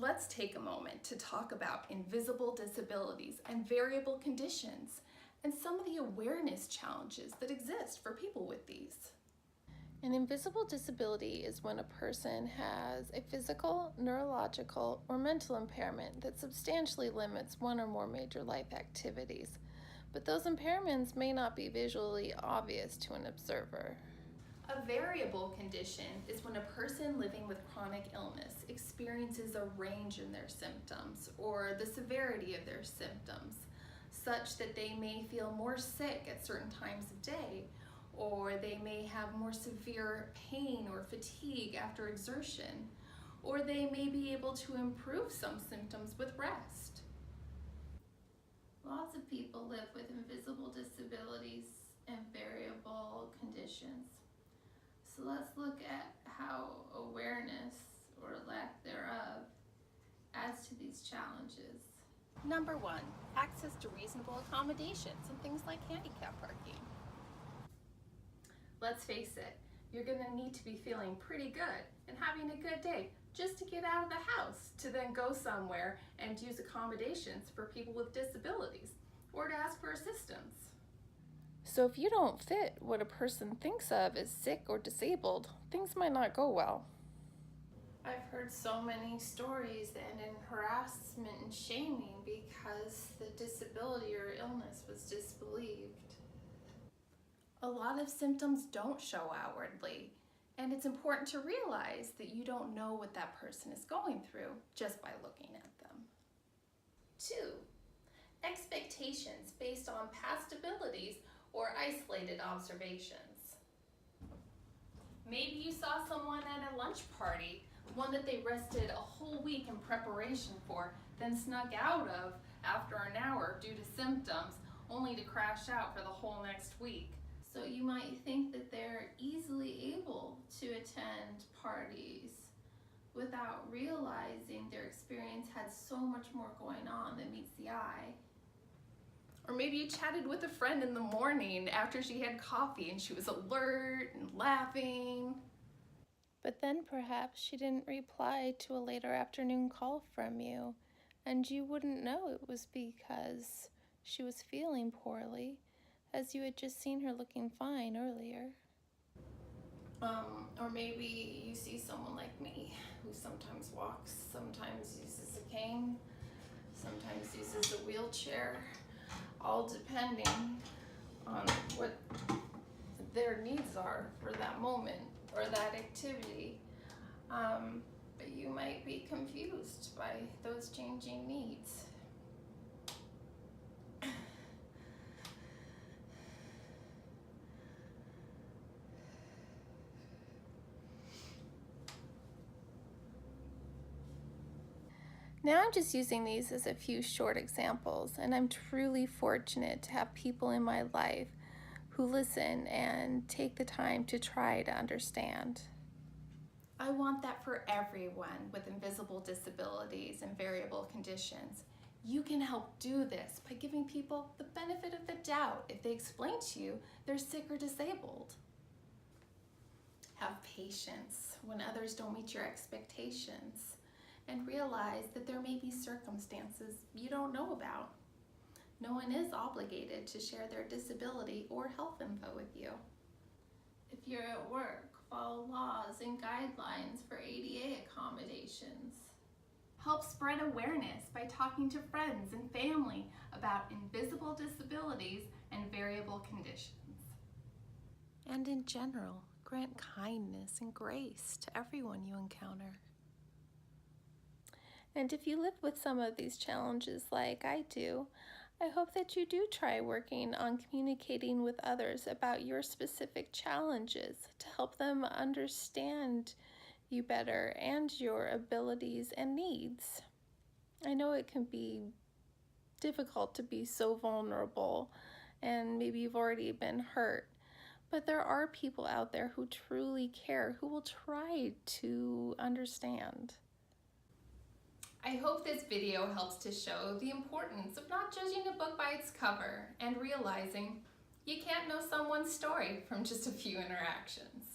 Let's take a moment to talk about invisible disabilities and variable conditions and some of the awareness challenges that exist for people with these. An invisible disability is when a person has a physical, neurological, or mental impairment that substantially limits one or more major life activities, but those impairments may not be visually obvious to an observer. A variable condition is when a person living with chronic illness experiences a range in their symptoms or the severity of their symptoms, such that they may feel more sick at certain times of day, or they may have more severe pain or fatigue after exertion, or they may be able to improve some symptoms with rest. Lots of people live with invisible disabilities and variable conditions. So let's look at how awareness, or lack thereof, adds to these challenges. Number 1, access to reasonable accommodations and things like handicap parking. Let's face it, you're going to need to be feeling pretty good and having a good day just to get out of the house, to then go somewhere and use accommodations for people with disabilities or to ask for assistance. So if you don't fit what a person thinks of as sick or disabled, things might not go well. I've heard so many stories that end in harassment and shaming because the disability or illness was disbelieved. A lot of symptoms don't show outwardly, and it's important to realize that you don't know what that person is going through just by looking at them. 2, expectations based on past abilities or isolated observations. Maybe you saw someone at a lunch party, one that they rested a whole week in preparation for, then snuck out of after an hour due to symptoms, only to crash out for the whole next week. So you might think that they're easily able to attend parties without realizing their experience had so much more going on than meets the eye. Or maybe you chatted with a friend in the morning after she had coffee and she was alert and laughing. But then perhaps she didn't reply to a later afternoon call from you, and you wouldn't know it was because she was feeling poorly, as you had just seen her looking fine earlier. Or maybe you see someone like me who sometimes walks, sometimes uses a cane, sometimes uses a wheelchair, all depending on what their needs are for that moment or that activity. But you might be confused by those changing needs. Now I'm just using these as a few short examples, and I'm truly fortunate to have people in my life who listen and take the time to try to understand. I want that for everyone with invisible disabilities and variable conditions. You can help do this by giving people the benefit of the doubt if they explain to you they're sick or disabled. Have patience when others don't meet your expectations, and realize that there may be circumstances you don't know about. No one is obligated to share their disability or health info with you. If you're at work, follow laws and guidelines for ADA accommodations. Help spread awareness by talking to friends and family about invisible disabilities and variable conditions. And in general, grant kindness and grace to everyone you encounter. And if you live with some of these challenges like I do, I hope that you do try working on communicating with others about your specific challenges to help them understand you better and your abilities and needs. I know it can be difficult to be so vulnerable, and maybe you've already been hurt, but there are people out there who truly care, who will try to understand. I hope this video helps to show the importance of not judging a book by its cover and realizing you can't know someone's story from just a few interactions.